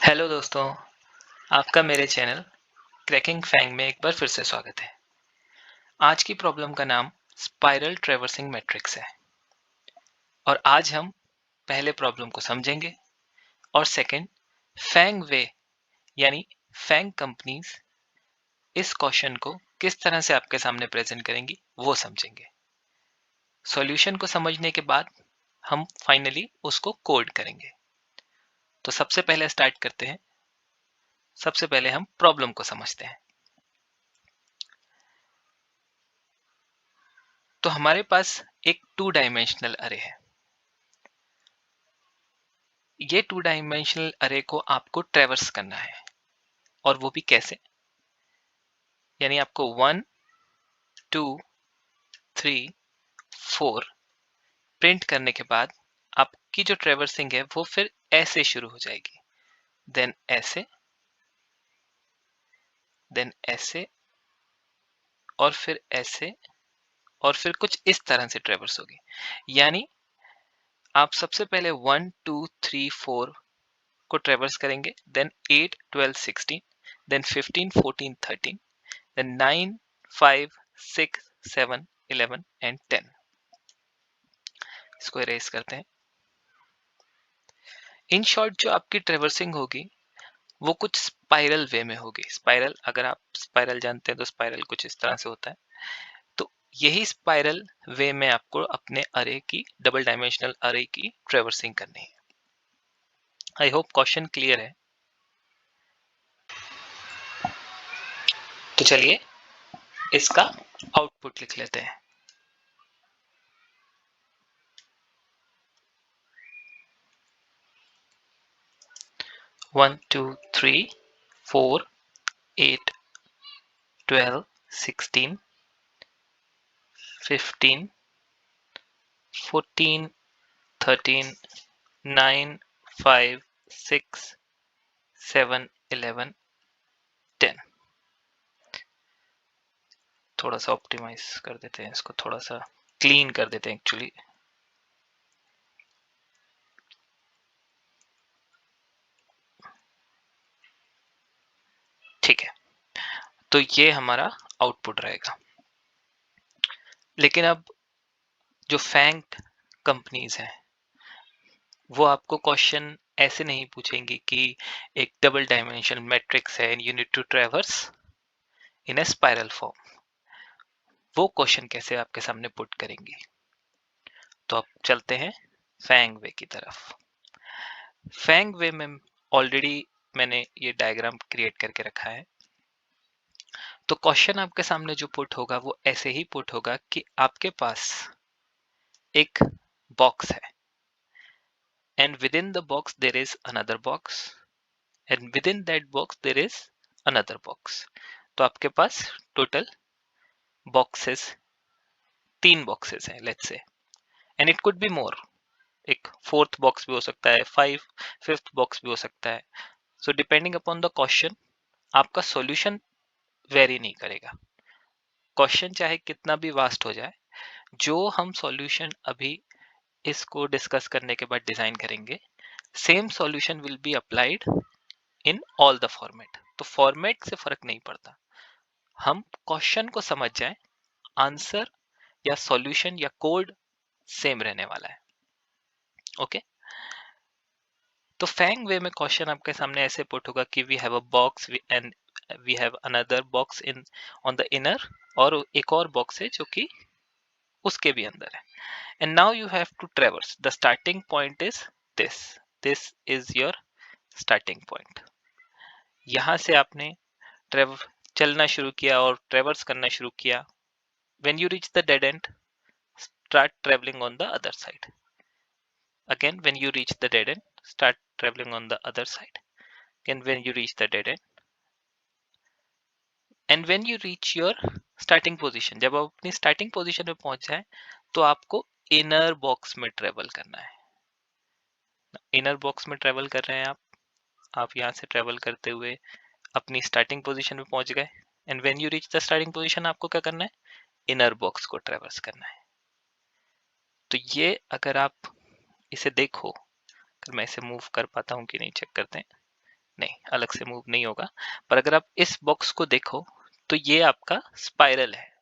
Hello दोस्तों, आपका मेरे चैनल क्रैकिंग फैंग में एक बार फिर से स्वागत है। आज की प्रॉब्लम का नाम स्पाइरल ट्रैवर्सिंग मैट्रिक्स है और आज हम पहले प्रॉब्लम को समझेंगे और सेकंड फैंग वे यानी फैंग कंपनीज इस क्वेश्चन को किस तरह से आपके सामने प्रेजेंट करेंगी वो समझेंगे। सॉल्यूशन को समझने के बाद हम फाइनली उसको कोड करेंगे। तो सबसे पहले स्टार्ट करते हैं। सबसे पहले हम प्रॉब्लम को समझते हैं। तो हमारे पास एक 2 डायमेंशनल अरे है। ये 2 डायमेंशनल अरे को आपको ट्रैवर्स करना है और वो भी कैसे, यानी आपको 1 2 3 4 प्रिंट करने के बाद आपकी जो ट्रैवर्सिंग है वो फिर ऐसे शुरू हो जाएगी, देन ऐसे और फिर ऐसे और फिर कुछ इस तरह से ट्रैवर्स होगी। यानी आप सबसे पहले 1 2 3 4 को ट्रैवर्स करेंगे, देन 8 12 16, देन 15 14 13, देन 9 5 6 7 11 एंड 10। इसको इरेज करते हैं। इन शॉर्ट जो आपकी ट्रेवर्सिंग होगी वो कुछ स्पाइरल वे में होगी। स्पाइरल, अगर आप स्पाइरल जानते हैं तो स्पाइरल कुछ इस तरह से होता है। तो यही स्पाइरल वे में आपको अपने अरे की, डबल डायमेंशनल अरे की ट्रेवर्सिंग करनी है। आई होप क्वेश्चन क्लियर है। तो चलिए इसका आउटपुट लिख लेते हैं। One two three 4 8 12 16 15 14 13 9 5 6 7 11 10। थोड़ा सा ऑप्टिमाइज कर देते हैं इसको, थोड़ा सा क्लीन कर देते हैं एक्चुअली। ठीक है, तो ये हमारा आउटपुट रहेगा। लेकिन अब जो फैंग कंपनीज हैं वो आपको क्वेश्चन ऐसे नहीं पूछेंगी कि एक डबल डायमेंशन मैट्रिक्स है and you need to traverse in a spiral form. वो क्वेश्चन कैसे आपके सामने पुट करेंगी। तो अब चलते हैं फैंग वे की तरफ। फैंग वे में ऑलरेडी मैंने ये डायग्राम क्रिएट करके रखा है। तो क्वेश्चन आपके सामने जो पुट होगा वो ऐसे ही पुट होगा कि आपके पास एक बॉक्स है and within the box there is another box and within that box there is another box. तो आपके पास टोटल बॉक्सेस 3 बॉक्सेस हैं let's say, and it could be more. एक फोर्थ बॉक्स भी हो सकता है, फिफ्थ बॉक्स भी हो सकता है। So depending upon the question आपका सॉल्यूशन वेरी नहीं करेगा। क्वेश्चन चाहे कितना भी वास्ट हो जाए, जो हम सॉल्यूशन अभी इसको डिस्कस करने के बाद डिजाइन करेंगे, same solution will be applied in all the format. तो फॉर्मेट से फर्क नहीं पड़ता, हम क्वेश्चन को समझ जाए, आंसर या सॉल्यूशन या कोड सेम रहने वाला है। ओके तो फैंग वे में क्वेश्चन आपके सामने ऐसे पुट होगा कि we have a box and we have another box in on the inner, और एक और बॉक्स है जो कि उसके भी अंदर है। And now you have to traverse, the starting point is this is your starting point. यहां से आपने चलना शुरू किया और ट्रेवर्स करना शुरू किया। When you reach the dead and, start travelling on the other side. Again, when you reach the dead end, start traveling on the other side. Again, when you reach the dead end, and when you reach your starting position, जब आप अपनी starting position में पहुंच जाए तो आपको inner box में travel करना है। inner box में travel कर रहे हैं आप यहाँ से travel करते हुए अपनी starting position में पहुंच गए, and when you reach the starting position आपको क्या करना है, inner box को traverse करना है। तो ये अगर आप इसे देखो, अगर मैं इसे मूव कर पाता हूँ कि नहीं चेक करते हैं। नहीं, अलग से मूव नहीं होगा। पर अगर आप इस बॉक्स को देखो तो ये आपका स्पाइरल है।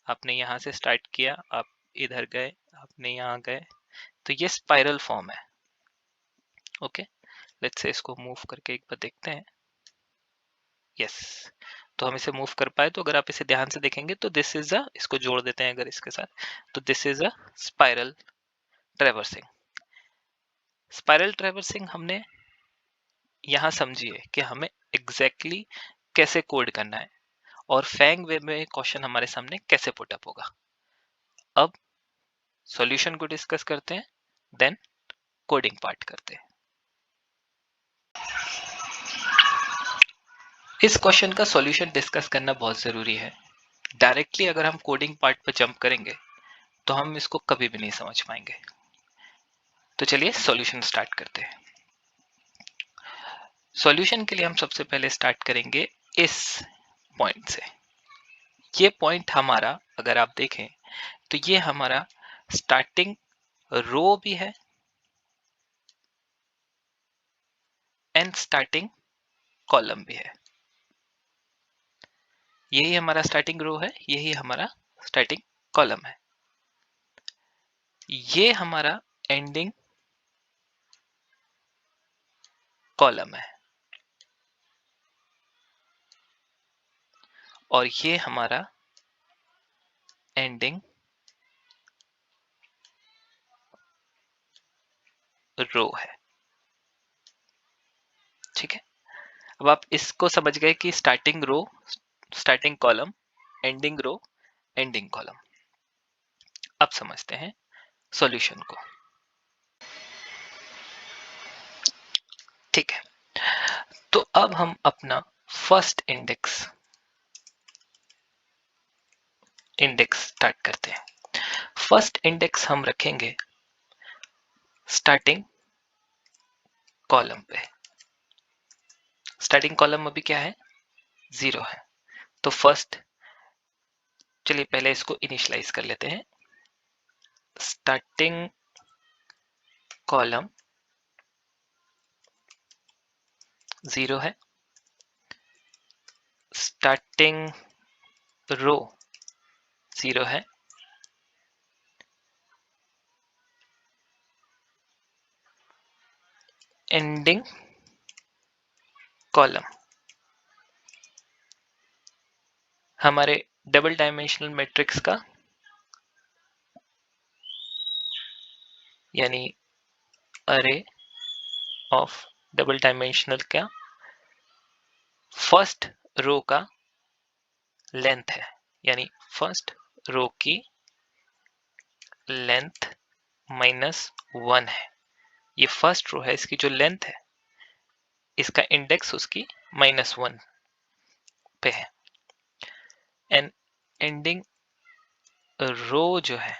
आपने यहाँ से स्टार्ट किया, आप इधर गए, आपने यहाँ गए, तो ये स्पाइरल फॉर्म है। ओके, लेट्स से इसको मूव करके एक बार देखते हैं। यस, तो हम इसे मूव कर पाए। तो अगर आप इसे ध्यान से देखेंगे तो दिस इज अ, इसको जोड़ देते हैं अगर इसके साथ, तो this is a spiral traversing. Spiral traversing हमने यहाँ समझिए कि हमें एग्जैक्टली कैसे कोड करना है और फैंग वे में क्वेश्चन हमारे सामने कैसे पुट अप होगा। अब सॉल्यूशन को डिस्कस करते हैं, देन कोडिंग पार्ट करते हैं। इस क्वेश्चन का सॉल्यूशन डिस्कस करना बहुत जरूरी है। डायरेक्टली अगर हम कोडिंग पार्ट पर जंप करेंगे तो हम इसको कभी भी नहीं समझ पाएंगे। तो चलिए सॉल्यूशन स्टार्ट करते हैं। सॉल्यूशन के लिए हम सबसे पहले स्टार्ट करेंगे इस पॉइंट से। ये पॉइंट हमारा अगर आप देखें तो ये हमारा स्टार्टिंग रो भी है एंड स्टार्टिंग कॉलम भी है। यही हमारा स्टार्टिंग रो है, यही हमारा स्टार्टिंग कॉलम है। ये हमारा एंडिंग कॉलम है और ये हमारा एंडिंग रो है। ठीक है, अब आप इसको समझ गए कि स्टार्टिंग रो, स्टार्टिंग कॉलम, एंडिंग रो, एंडिंग कॉलम। अब समझते हैं सॉल्यूशन को। ठीक है, तो अब हम अपना फर्स्ट इंडेक्स स्टार्ट करते हैं। फर्स्ट इंडेक्स हम रखेंगे स्टार्टिंग कॉलम पे। स्टार्टिंग कॉलम अभी क्या है, 0 है। तो फर्स्ट, चलिए पहले इसको इनिशियलाइज कर लेते हैं। स्टार्टिंग कॉलम 0 है, स्टार्टिंग रो 0 है, एंडिंग कॉलम हमारे डबल डायमेंशनल मैट्रिक्स का यानी अरे ऑफ डबल डायमेंशनल का फर्स्ट रो का लेंथ है, यानी फर्स्ट रो की लेंथ -1 है। ये फर्स्ट रो है, इसकी जो लेंथ है, इसका इंडेक्स उसकी -1 पे है। एंड एंडिंग रो जो है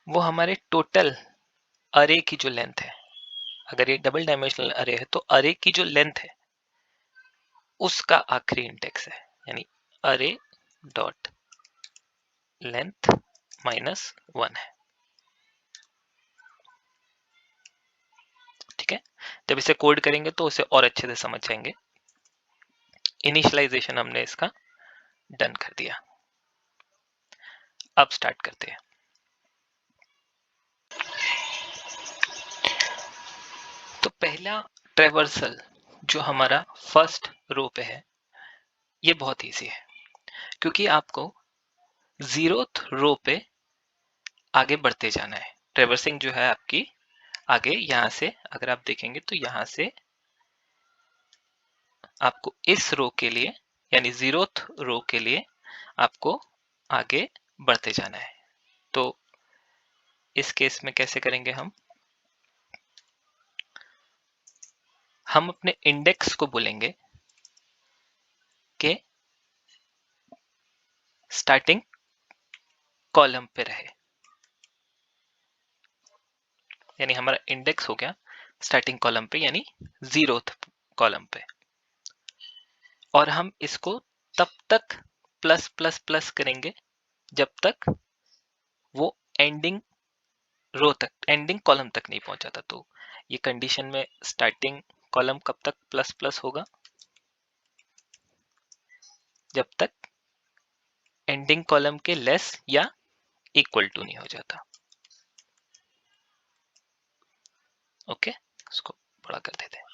वो हमारे टोटल अरे की जो लेंथ है, अगर ये डबल डायमेंशनल अरे है तो अरे की जो लेंथ है उसका आखिरी इंडेक्स है, यानी अरे डॉट लेंथ -1 है। ठीक है, जब इसे कोड करेंगे तो उसे और अच्छे से समझ जाएंगे। इनिशियलाइजेशन हमने इसका डन कर दिया। अब स्टार्ट करते हैं। तो पहला ट्रेवर्सल जो हमारा फर्स्ट रो पे है, ये बहुत इजी है क्योंकि आपको 0th रो पे आगे बढ़ते जाना है। ट्रेवर्सिंग जो है आपकी आगे यहाँ से, अगर आप देखेंगे तो यहाँ से आपको इस रो के लिए यानी 0th रो के लिए आपको आगे बढ़ते जाना है। तो इस केस में कैसे करेंगे हम अपने इंडेक्स को बोलेंगे कि स्टार्टिंग कॉलम पे रहे, यानी हमारा इंडेक्स हो गया स्टार्टिंग कॉलम पे यानी 0th कॉलम पे। और हम इसको तब तक प्लस प्लस प्लस करेंगे जब तक वो एंडिंग रो तक, एंडिंग कॉलम तक नहीं पहुंचा था। तो ये कंडीशन में स्टार्टिंग कॉलम कब तक प्लस प्लस होगा? जब तक एंडिंग कॉलम के लेस या इक्वल टू नहीं हो जाता। ओके, इसको बड़ा कर देते हैं।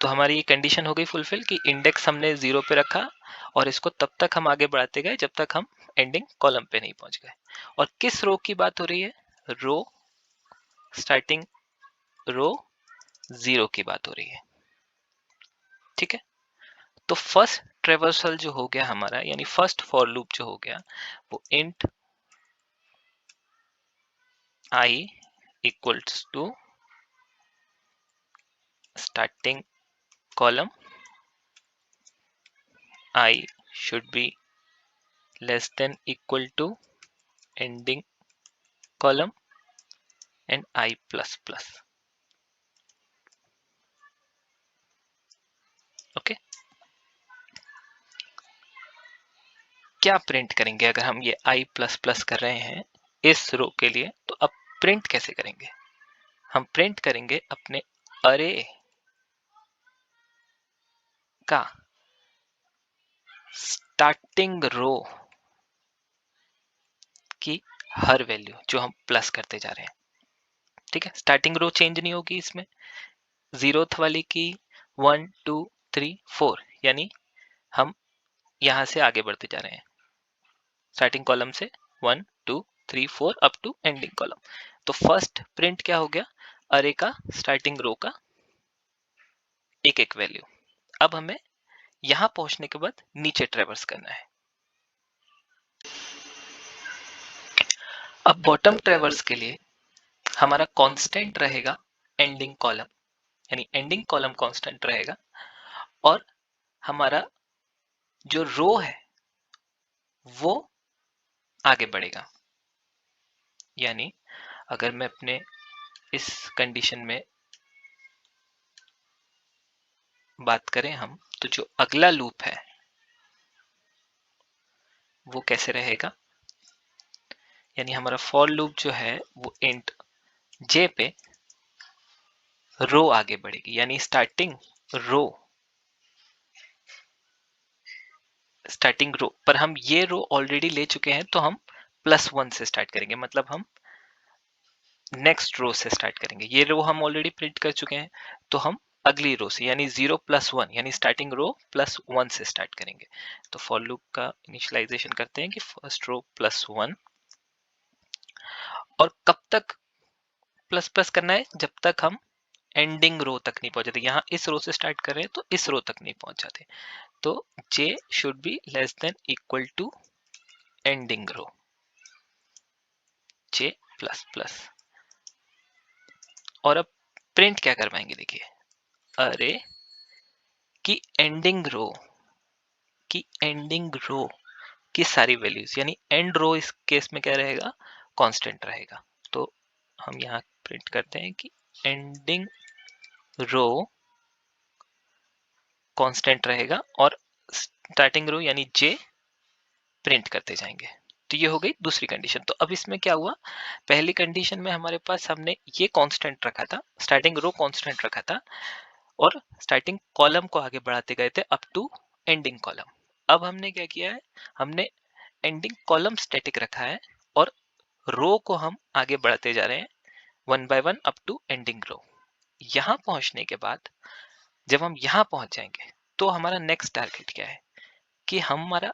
तो हमारी ये कंडीशन हो गई फुलफिल कि इंडेक्स हमने 0 पे रखा और इसको तब तक हम आगे बढ़ाते गए जब तक हम एंडिंग कॉलम पे नहीं पहुंच गए। और किस रो की बात हो रही है? रो, स्टार्टिंग रो 0 की बात हो रही है। ठीक है, तो फर्स्ट ट्रेवर्सल जो हो गया हमारा, यानी फर्स्ट फॉर लूप जो हो गया, वो int I equals to starting column I should be less than equal to ending column and I plus plus. Okay, क्या प्रिंट करेंगे अगर हम ये I प्लस प्लस कर रहे हैं इस रो के लिए? तो अब प्रिंट कैसे करेंगे? हम प्रिंट करेंगे अपने अरे का स्टार्टिंग रो की हर वैल्यू जो हम प्लस करते जा रहे हैं। ठीक है, स्टार्टिंग रो चेंज नहीं होगी इसमें, 0th वाली की 1 2 3 4, यानी हम यहां से आगे बढ़ते जा रहे हैं स्टार्टिंग कॉलम से 1 2 3 4 अप टू एंडिंग कॉलम। तो फर्स्ट प्रिंट क्या हो गया? अरे का स्टार्टिंग रो का एक एक वैल्यू। अब हमें यहां पहुंचने के बाद नीचे ट्रेवर्स करना है। अब बॉटम ट्रेवर्स के लिए हमारा कांस्टेंट रहेगा एंडिंग कॉलम, यानी एंडिंग कॉलम कांस्टेंट रहेगा और हमारा जो रो है वो आगे बढ़ेगा। यानी अगर मैं अपने इस कंडीशन में बात करें हम, तो जो अगला लूप है वो कैसे रहेगा? यानी हमारा फॉर लूप जो है वो इंट जे पे रो आगे बढ़ेगी, यानी स्टार्टिंग रो पर हम ये रो ऑलरेडी ले चुके हैं, तो हम +1 से स्टार्ट करेंगे, मतलब हम नेक्स्ट रो से स्टार्ट करेंगे। ये रो हम ऑलरेडी प्रिंट कर चुके हैं, तो हम अगली रो से यानी 0 + 1 यानी स्टार्टिंग रो +1 से स्टार्ट करेंगे। तो फॉर लूप का इनिशियलाइजेशन करते हैं कि फर्स्ट रो +1, और कब तक प्लस प्लस करना है? जब तक हम एंडिंग रो तक नहीं पहुंच जाते। यहाँ इस रो से स्टार्ट कर रहे हैं तो इस रो तक नहीं पहुंच जाते। तो j should be less than equal to ending row j plus plus. और अब प्रिंट क्या कर पाएंगे? देखिए, अरे की एंडिंग रो की सारी वैल्यूज, यानी एंड रो इस केस में क्या रहेगा? कांस्टेंट रहेगा। तो हम यहाँ प्रिंट करते हैं कि एंडिंग रो कांस्टेंट रहेगा और स्टार्टिंग रो यानी j प्रिंट करते जाएंगे। तो ये हो गई दूसरी कंडीशन। तो अब इसमें क्या हुआ? पहली कंडीशन में हमारे पास हमने ये कांस्टेंट रखा था, स्टार्टिंग रो कांस्टेंट रखा था और स्टार्टिंग कॉलम को आगे बढ़ाते गए थे अप टू एंडिंग कॉलम। अब हमने क्या किया है? हमने एंडिंग कॉलम स्टैटिक रखा है और रो को हम आगे बढ़ाते जा रहे हैं 1 बाय 1 अप टू एंडिंग रो। यहां पहुंचने के बाद जब हम यहां पहुंच जाएंगे तो हमारा नेक्स्ट टारगेट क्या है? कि हमारा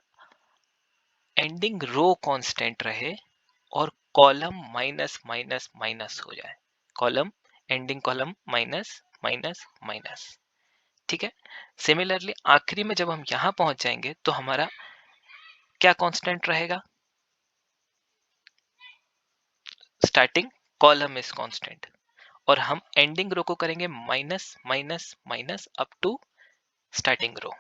एंडिंग रो कांस्टेंट रहे और कॉलम माइनस माइनस माइनस हो जाए, column ending column minus minus minus. ठीक है, सिमिलरली आखिरी में जब हम यहां पहुंच जाएंगे तो हमारा क्या कांस्टेंट रहेगा? स्टार्टिंग कॉलम इज कांस्टेंट और हम एंडिंग रो को करेंगे minus minus minus up to starting row.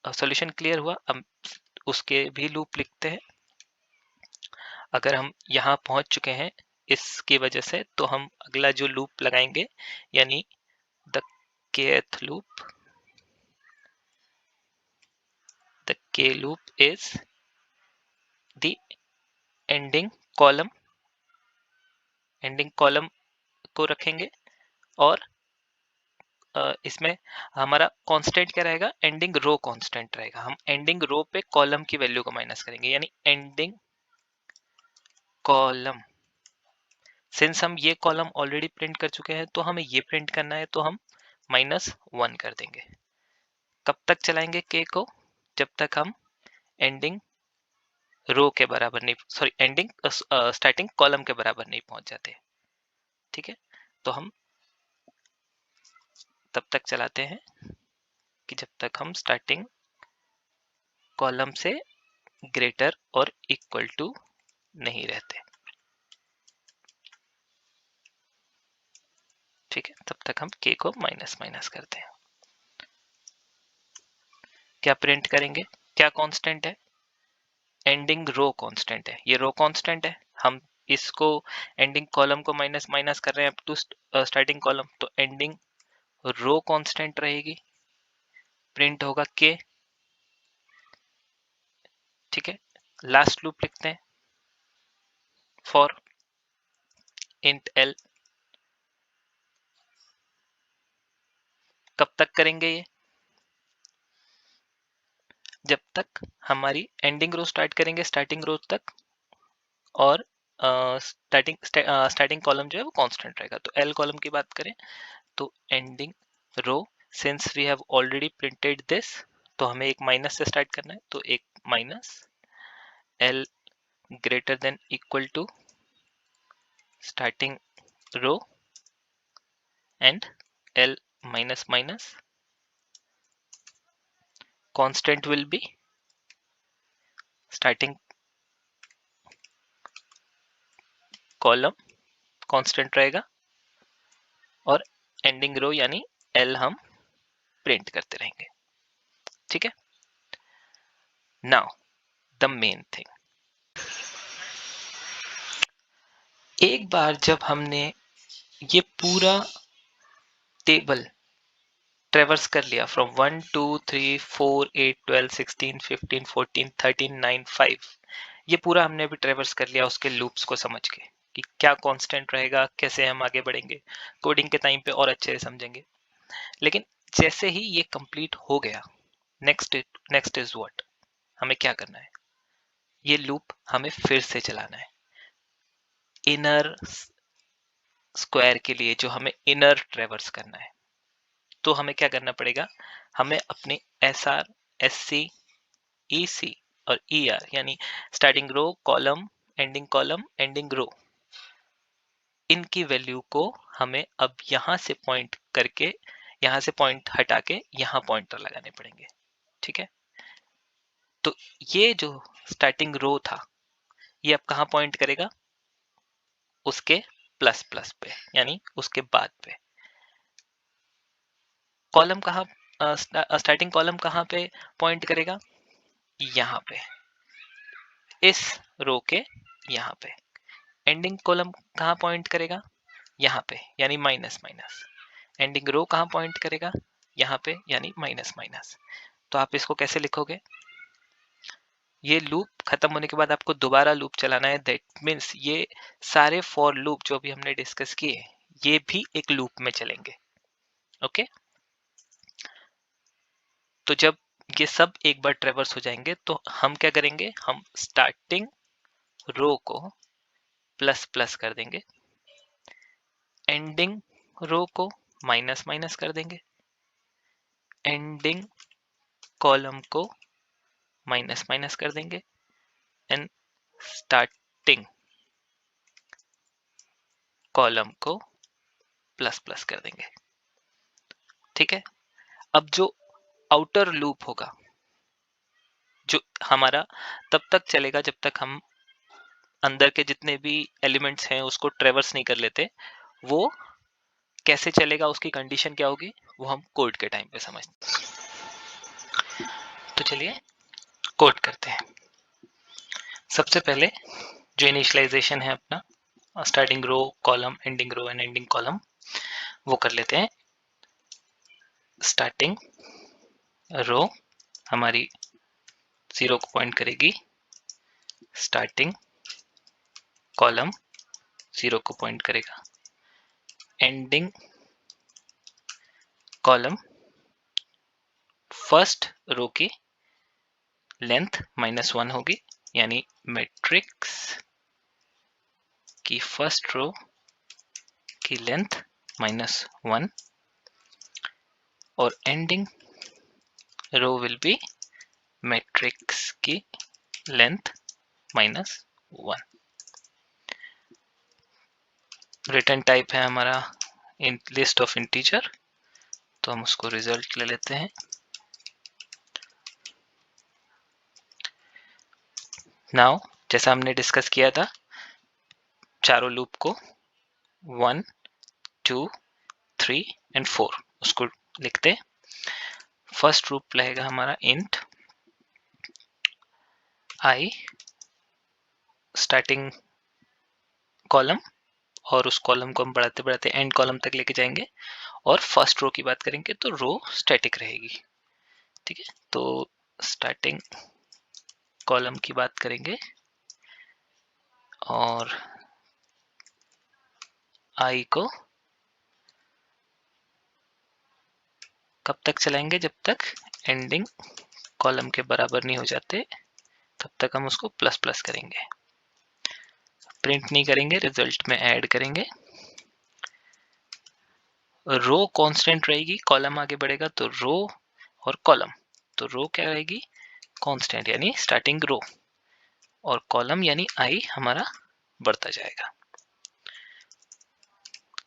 Solution clear हुआ? अब उसके भी लूप लिखते हैं। अगर हम यहाँ पहुंच चुके हैं इसकी वजह से, तो हम अगला जो लूप लगाएंगे यानी the kth loop, the k loop is the ending column, ending column को रखेंगे और इसमें हमारा कांस्टेंट क्या रहेगा, एंडिंग रो कांस्टेंट रहेगा। हम एंडिंग रो पे कॉलम की वैल्यू को माइनस करेंगे, यानी एंडिंग कॉलम, सिंस हम ये कॉलम ऑलरेडी प्रिंट कर चुके हैं तो हमें ये प्रिंट करना है, तो हम -1 कर देंगे। कब तक चलाएंगे के को, जब तक हम एंडिंग रो के बराबर नहीं, सॉरी एंडिंग स्टार्टिंग कॉलम के बराबर नहीं पहुंच जाते। ठीक है, तो हम तब तक चलाते हैं कि जब तक हम स्टार्टिंग कॉलम से ग्रेटर और इक्वल टू नहीं रहते। ठीक है, तब तक हम के को माइनस माइनस करते हैं। क्या प्रिंट करेंगे, क्या कांस्टेंट है, एंडिंग रो कांस्टेंट है, ये रो कांस्टेंट है। हम इसको एंडिंग कॉलम को माइनस माइनस कर रहे हैं अप टू स्टार्टिंग कॉलम, तो एंडिंग रो कांस्टेंट रहेगी, प्रिंट होगा के। ठीक है, लास्ट लूप लिखते हैं, फॉर इंट एल। कब तक करेंगे ये, जब तक हमारी एंडिंग रो स्टार्ट करेंगे स्टार्टिंग रो तक, और स्टार्टिंग कॉलम जो है वो कांस्टेंट रहेगा। तो एल कॉलम की बात करें तो ending row, since we have already printed this, तो हमें एक माइनस से स्टार्ट करना है, तो एक minus L greater than equal to starting row and L minus minus, constant will be starting column constant रहेगा और एंडिंग रो यानी एल हम प्रिंट करते रहेंगे। ठीक है, नाउ द मेन थिंग, एक बार जब हमने ये पूरा टेबल ट्रेवर्स कर लिया फ्रॉम 1 2 3 4 8 12 16 15 14 13 9 5, ये पूरा हमने अभी ट्रेवर्स कर लिया उसके लूप्स को समझ के कि क्या कांस्टेंट रहेगा, कैसे हम आगे बढ़ेंगे, कोडिंग के टाइम पे और अच्छे से समझेंगे। लेकिन जैसे ही ये कंप्लीट हो गया, नेक्स्ट इज व्हाट, हमें क्या करना है, ये लूप हमें फिर से चलाना है इनर स्क्वायर के लिए, जो हमें इनर ट्रेवर्स करना है। तो हमें क्या करना पड़ेगा, हमें अपने एस आर, एस सी, ई सी और ई आर, यानी स्टार्टिंग रो कॉलम, एंडिंग रो, इनकी वैल्यू को हमें अब यहां से पॉइंट करके, यहां से पॉइंट हटा के यहां पॉइंटर लगाने पड़ेंगे। ठीक है, तो ये जो स्टार्टिंग रो था ये अब कहां पॉइंट करेगा, उसके प्लस प्लस पे, यानी उसके बाद पे। कॉलम कहां, स्टार्टिंग कॉलम कहां पे पॉइंट करेगा, यहाँ पे, इस रो के यहाँ पे। एंडिंग कॉलम कहाँ पॉइंट करेगा, यहाँ पे, यानी माइनस माइनस। एंडिंग रो कहाँ पॉइंट करेगा, यहाँ पे, यानी माइनस माइनस। तो आप इसको कैसे लिखोगे, ये लूप खत्म होने के बाद आपको दोबारा लूप चलाना है, दैट मीन्स ये सारे फॉर लूप जो भी हमने डिस्कस किए ये भी एक लूप में चलेंगे। ओके, तो जब ये सब एक बार ट्रेवर्स हो जाएंगे तो हम क्या करेंगे, हम स्टार्टिंग रो को प्लस प्लस कर देंगे, एंडिंग रो को माइनस माइनस कर देंगे, एंडिंग कॉलम को माइनस माइनस कर देंगे एंड स्टार्टिंग कॉलम को प्लस प्लस कर देंगे। ठीक है, अब जो आउटर लूप होगा जो हमारा तब तक चलेगा जब तक हम अंदर के जितने भी एलिमेंट्स हैं उसको ट्रेवर्स नहीं कर लेते। वो कैसे चलेगा, उसकी कंडीशन क्या होगी, वो हम कोड के टाइम पे समझते हैं। तो चलिए कोड करते हैं। सबसे पहले जो इनिशियलाइजेशन है अपना starting row column, ending row and ending column, वो कर लेते हैं। स्टार्टिंग रो हमारी 0 को पॉइंट करेगी, स्टार्टिंग कॉलम 0 को पॉइंट करेगा, एंडिंग कॉलम फर्स्ट रो की लेंथ -1 होगी, यानी मैट्रिक्स की फर्स्ट रो की लेंथ -1 और ending row will be matrix की लेंथ -1। रिटर्न टाइप है हमारा इन लिस्ट ऑफ इंटीजर, तो हम उसको रिजल्ट ले लेते हैं। नाउ जैसा हमने डिस्कस किया था चारों लूप को 1 2 3 एंड 4 उसको लिखते हैं। फर्स्ट लूप रहेगा हमारा इंट आई स्टार्टिंग कॉलम, और उस कॉलम को हम बढ़ाते बढ़ाते एंड कॉलम तक लेके जाएंगे, और फर्स्ट रो की बात करेंगे तो रो स्टैटिक रहेगी। ठीक है, तो स्टार्टिंग कॉलम की बात करेंगे और आई को कब तक चलाएंगे, जब तक एंडिंग कॉलम के बराबर नहीं हो जाते तब तक हम उसको प्लस प्लस करेंगे, प्रिंट नहीं करेंगे, रिजल्ट में ऐड करेंगे। रो कांस्टेंट रहेगी, कॉलम आगे बढ़ेगा तो रो और कॉलम, तो रो क्या रहेगी कांस्टेंट यानी स्टार्टिंग रो, और कॉलम यानी आई हमारा बढ़ता जाएगा।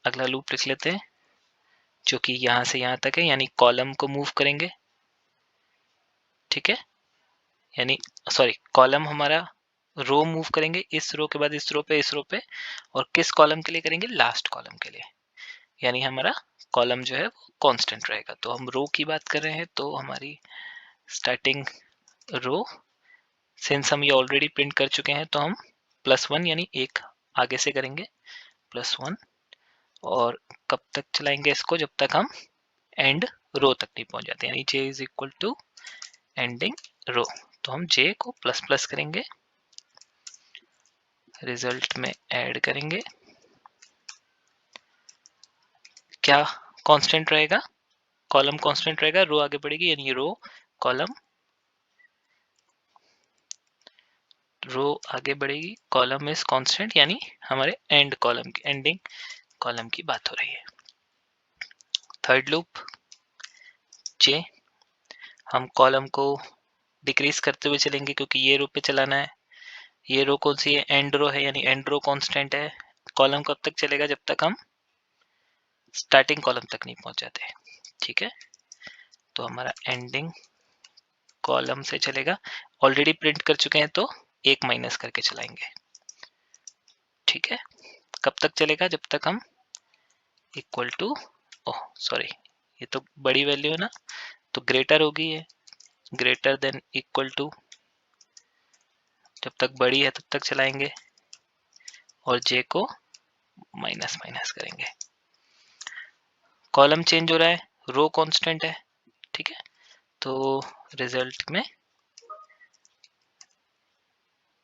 अगला लूप लिख लेते हैं जो कि यहां से यहां तक है, यानी कॉलम को मूव करेंगे। ठीक है, यानी सॉरी कॉलम हमारा रो मूव करेंगे, इस रो के बाद इस रो पे, इस रो पे, और किस कॉलम के लिए करेंगे, लास्ट कॉलम के लिए, यानी हमारा कॉलम जो है वो कांस्टेंट रहेगा। तो हम रो की बात कर रहे हैं तो हमारी स्टार्टिंग रो, सिंस हम ये ऑलरेडी प्रिंट कर चुके हैं तो हम +1 यानी एक आगे से करेंगे +1, और कब तक चलाएंगे इसको, जब तक हम एंड रो तक नहीं पहुंच जाते, यानी j is equal to ending row, तो हम j को प्लस प्लस करेंगे, रिजल्ट में ऐड करेंगे। क्या कांस्टेंट रहेगा, कॉलम कांस्टेंट रहेगा, रो आगे बढ़ेगी यानी रो कॉलम, रो आगे बढ़ेगी, कॉलम इज कांस्टेंट, यानी हमारे एंड कॉलम की, एंडिंग कॉलम की बात हो रही है। थर्ड लूप j, हम कॉलम को डिक्रीज करते हुए चलेंगे क्योंकि ये रो पे चलाना है, ये रो कौन सी है, एंड रो है, यानी एंड रो कांस्टेंट है। कॉलम कब तक चलेगा, जब तक हम स्टार्टिंग कॉलम तक नहीं पहुंच जाते। ठीक है, तो हमारा एंडिंग कॉलम से चलेगा, ऑलरेडी प्रिंट कर चुके हैं तो एक माइनस करके चलाएंगे। ठीक है, कब तक चलेगा, जब तक हम इक्वल टू, ओह सॉरी ये तो बड़ी वैल्यू है ना, तो ग्रेटर होगी ये, ग्रेटर देन इक्वल टू, जब तक बड़ी है तब तक चलाएंगे, और j को माइनस माइनस करेंगे। कॉलम चेंज हो रहा है, रो कांस्टेंट है। ठीक है, तो रिजल्ट में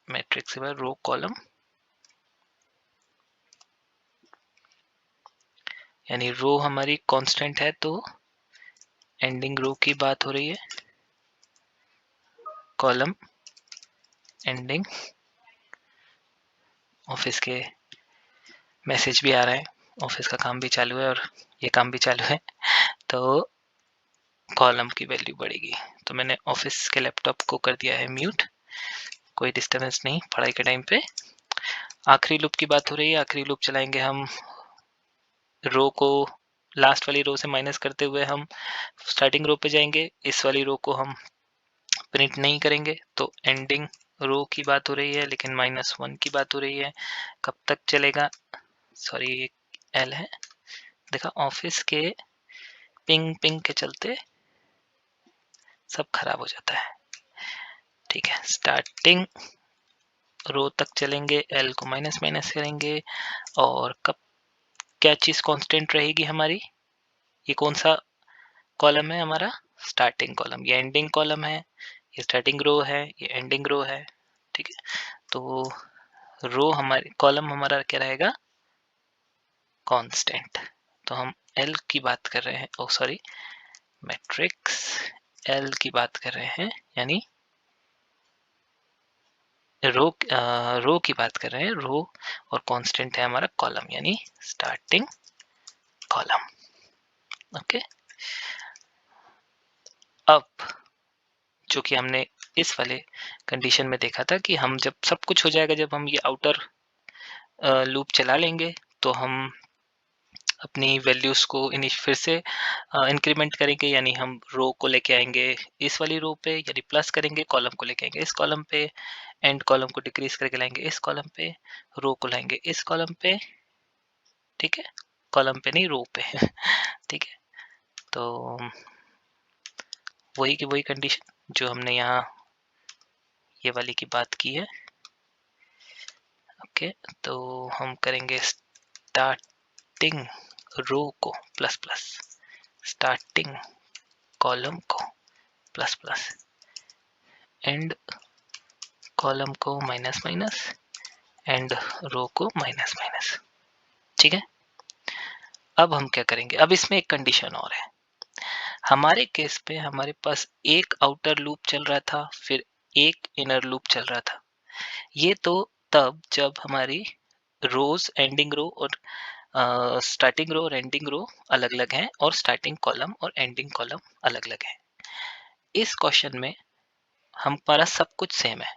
मैट्रिक्स में रो कॉलम, यानी रो हमारी कांस्टेंट है तो एंडिंग रो की बात हो रही है, कॉलम एंडिंग, ऑफिस के मैसेज भी आ रहा है, ऑफिस का काम भी चालू है और ये काम भी चालू है, तो कॉलम की वैल्यू बढ़ेगी। तो मैंने ऑफिस के लैपटॉप को कर दिया है म्यूट, कोई डिस्टर्बेंस नहीं पढ़ाई के टाइम पे। आखिरी लूप की बात हो रही है, आखिरी लूप चलाएंगे हम, रो को लास्ट वाली रो से माइनस करते हुए हम स्टार्टिंग रो पे जाएंगे, इस वाली रो को हम प्रिंट नहीं करेंगे, तो एंडिंग रो की बात हो रही है लेकिन -1 की बात हो रही है। कब तक चलेगा, सॉरी एल है, देखा ऑफिस के पिंग पिंग के चलते सब खराब हो जाता है। ठीक है, स्टार्टिंग रो तक चलेंगे, एल को माइनस माइनस करेंगे, और कब क्या चीज कांस्टेंट रहेगी हमारी, ये कौन सा कॉलम है हमारा, स्टार्टिंग कॉलम, ये एंडिंग कॉलम है, ये स्टार्टिंग रो है, ये एंडिंग रो है। ठीक है, तो रो हमारी कॉलम हमारा क्या रहेगा, कांस्टेंट। तो हम एल की बात कर रहे हैं, ओ सॉरी मैट्रिक्स एल की बात कर रहे हैं, यानी रो की बात कर रहे हैं, रो और कांस्टेंट है हमारा कॉलम, यानी स्टार्टिंग कॉलम। ओके, अब जो कि हमने इस वाले कंडीशन में देखा था कि हम जब सब कुछ हो जाएगा, जब हम ये आउटर लूप चला लेंगे तो हम अपनी वैल्यूज को फिर से इंक्रीमेंट करेंगे, यानी हम रो को लेके आएंगे इस वाली रो पे, यानी प्लस करेंगे, कॉलम को लेके आएंगे इस कॉलम पे, एंड कॉलम को डिक्रीज करके लाएंगे इस कॉलम पे, रो को लाएंगे इस कॉलम पे, ठीक है, कॉलम पे नहीं रो पे ठीक है। तो वही की वही कंडीशन जो हमने यहाँ ये वाली की बात की है। ओके, तो हम करेंगे स्टार्टिंग रो को प्लस प्लस, स्टार्टिंग कॉलम को प्लस प्लस, एंड कॉलम को माइनस माइनस, एंड रो को माइनस माइनस, ठीक है। अब हम क्या करेंगे, अब इसमें एक कंडीशन और है। हमारे केस पे हमारे पास एक आउटर लूप चल रहा था, फिर एक इनर लूप चल रहा था। ये तो तब जब हमारी रोज एंडिंग रो और स्टार्टिंग रो और एंडिंग रो अलग अलग हैं, और स्टार्टिंग कॉलम और एंडिंग कॉलम अलग अलग है। इस क्वेश्चन में हमारा सब कुछ सेम है,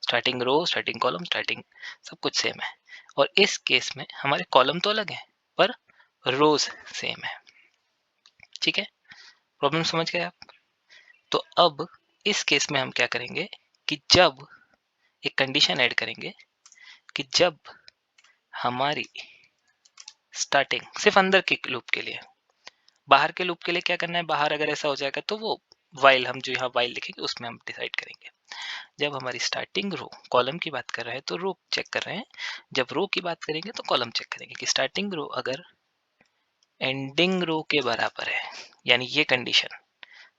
स्टार्टिंग रो स्टार्टिंग कॉलम स्टार्टिंग सब कुछ सेम है, और इस केस में हमारे कॉलम तो अलग है पर रोज सेम है, ठीक है। प्रॉब्लम समझ गए आप? तो अब इस केस में हम क्या करेंगे कि जब एक कंडीशन ऐड करेंगे कि जब हमारी स्टार्टिंग सिर्फ अंदर के लूप के लिए, बाहर के लूप के लिए क्या करना है, बाहर अगर ऐसा हो जाएगा तो वो वाइल, हम जो यहाँ वाइल लिखेंगे उसमें हम डिसाइड करेंगे। जब हमारी स्टार्टिंग रो कॉलम की बात कर रहे हैं तो रो चेक कर रहे हैं, जब रो की बात करेंगे तो कॉलम चेक करेंगे कि स्टार्टिंग रो अगर एंडिंग रो के बराबर है, यानी ये कंडीशन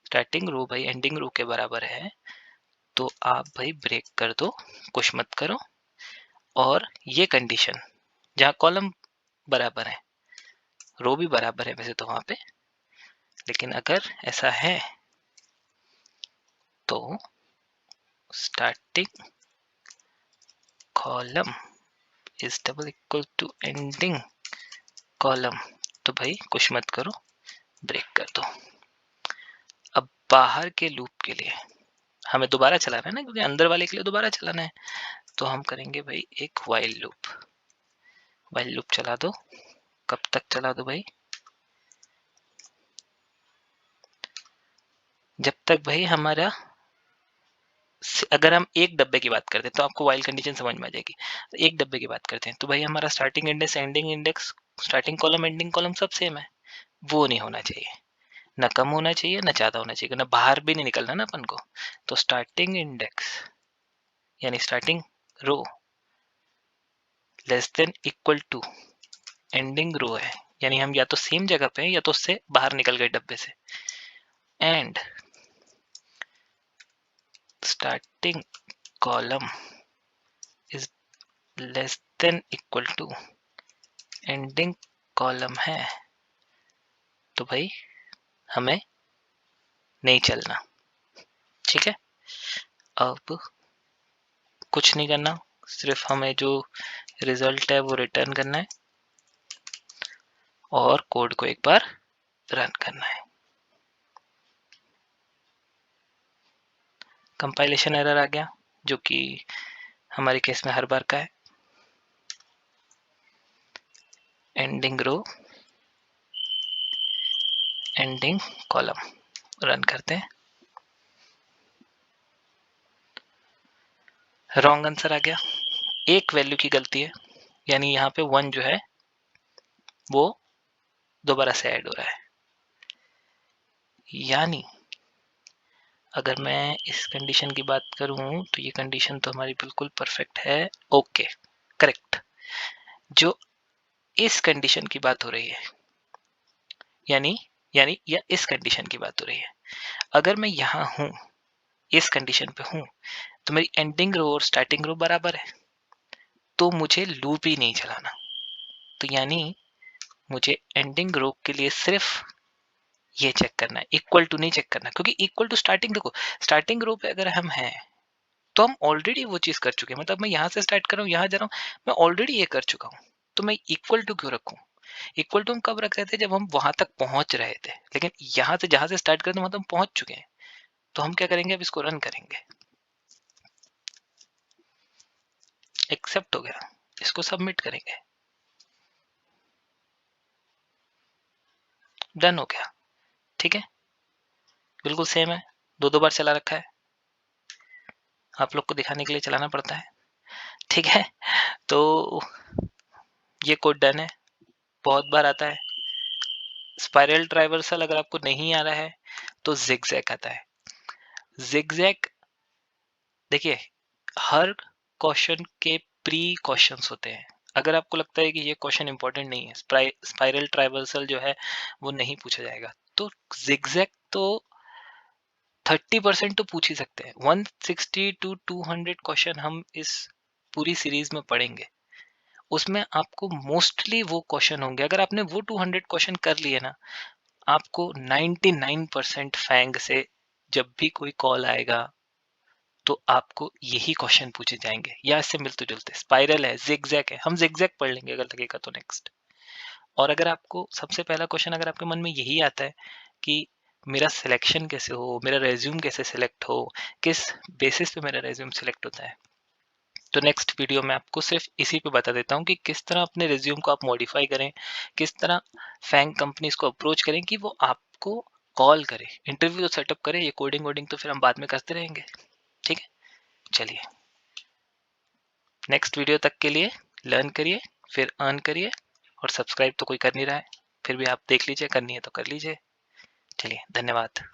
स्टार्टिंग रो भाई एंडिंग रो के बराबर है, तो आप भाई ब्रेक कर दो, कुछ मत करो। और ये कंडीशन जहाँ कॉलम बराबर है, रो भी बराबर है वैसे तो वहां पे, लेकिन अगर ऐसा है तो starting column is double equal to ending column, तो भाई कुछ मत करो, ब्रेक कर दो। अब बाहर के लूप के लिए हमें दोबारा चलाना है ना, क्योंकि अंदर वाले के लिए दोबारा चलाना है, तो हम करेंगे भाई एक वाइल लूप। वाइल लूप चला दो, कब तक चला दो भाई, जब तक भाई हमारा, अगर हम एक डब्बे की बात करते हैं तो आपको वाइल कंडीशन समझ में आ जाएगी। एक डब्बे की बात करते हैं तो भाई हमारा starting index ending index, starting column ending column सब सेम है, वो नहीं होना चाहिए, ना कम होना चाहिए ना ज्यादा होना चाहिए, ना बाहर भी नहीं निकलना ना अपन को। तो स्टार्टिंग इंडेक्स यानी starting row less than equal to ending row है, यानी हम या तो सेम जगह पे हैं या तो उससे बाहर निकल गए डब्बे से, and starting column is less than equal to ending column है, तो भाई हमें नहीं चलना, ठीक है। अब कुछ नहीं करना, सिर्फ हमें जो रिजल्ट है वो रिटर्न करना है और कोड को एक बार रन करना है। कंपाइलेशन एरर आ गया जो कि हमारे केस में हर बार का है। एंडिंग रो एंडिंग कॉलम रन करते हैं, रॉन्ग आंसर आ गया, एक वैल्यू की गलती है, यानी यहाँ पे 1 जो है वो दोबारा से ऐड हो रहा है, यानी अगर मैं इस कंडीशन की बात करूं तो ये कंडीशन तो हमारी बिल्कुल परफेक्ट है, ओके करेक्ट। जो इस कंडीशन की बात हो रही है, यानी यानी या इस कंडीशन की बात हो रही है, अगर मैं यहाँ हूं इस कंडीशन पे हूं तो मेरी एंडिंग रो और स्टार्टिंग रो बराबर है, तो मुझे लूप ही नहीं चलाना। तो यानी मुझे एंडिंग रो के लिए सिर्फ ये चेक करना है, इक्वल टू नहीं चेक करना, क्योंकि इक्वल टू स्टार्टिंग, देखो स्टार्टिंग रो पे अगर हम हैं तो हम ऑलरेडी वो चीज कर चुके हैं। मतलब मैं यहाँ से स्टार्ट कर रहा हूँ, यहाँ जा रहा हूँ, मैं ऑलरेडी ये कर चुका हूँ, तो मैं इक्वल टू क्यों रखूँ? इक्वल टू हम कब रख रहे थे? जब हम वहां तक पहुंच रहे थे, लेकिन यहाँ से जहां से स्टार्ट करते वहां तो हम पहुंच चुके हैं। तो हम क्या करेंगे, अब इसको रन करेंगे। एक्सेप्ट हो गया, इसको सबमिट करेंगे, डन हो गया। ठीक है, बिल्कुल सेम है, दो बार चला रखा है, आप लोग को दिखाने के लिए चलाना पड़ता है। ठीक है, तो ये कोड डन है, बहुत बार आता है। स्पाइरल ट्राइवर्सल अगर आपको नहीं आ रहा है तो जिगजैग आता है। जिगजैग देखिए, हर क्वेश्चन के प्री क्वेश्चंस होते हैं। अगर आपको लगता है कि ये क्वेश्चन इंपॉर्टेंट नहीं है, स्पाइरल ट्राइवर्सल जो है वो नहीं पूछा जाएगा, तो जिगजैग तो 30% तो पूछ ही सकते हैं। 160 टू 200 क्वेश्चन हम इस पूरी सीरीज में पढ़ेंगे, उसमें आपको मोस्टली वो क्वेश्चन होंगे। अगर आपने वो 200 क्वेश्चन कर लिए ना, आपको 99% फैंग से जब भी कोई कॉल आएगा तो आपको यही क्वेश्चन पूछे जाएंगे, या इससे मिलते जुलते। स्पाइरल है, जिगजैग है, हम जिगजैग पढ़ लेंगे अगर लगेगा तो नेक्स्ट। और अगर आपको सबसे पहला क्वेश्चन अगर आपके मन में यही आता है कि मेरा सिलेक्शन कैसे हो, मेरा रेज्यूम कैसे सिलेक्ट हो, किस बेसिस पे मेरा रेज्यूम सिलेक्ट होता है, तो नेक्स्ट वीडियो में आपको सिर्फ इसी पे बता देता हूँ कि किस तरह अपने रिज्यूम को आप मॉडिफाई करें, किस तरह फैंग कंपनीज को अप्रोच करें कि वो आपको कॉल करे, इंटरव्यू सेटअप करे। ये कोडिंग वोडिंग तो फिर हम बाद में करते रहेंगे। ठीक है, चलिए नेक्स्ट वीडियो तक के लिए लर्न करिए, फिर अर्न करिए। और सब्सक्राइब तो कोई कर नहीं रहा है, फिर भी आप देख लीजिए, करनी है तो कर लीजिए। चलिए, धन्यवाद।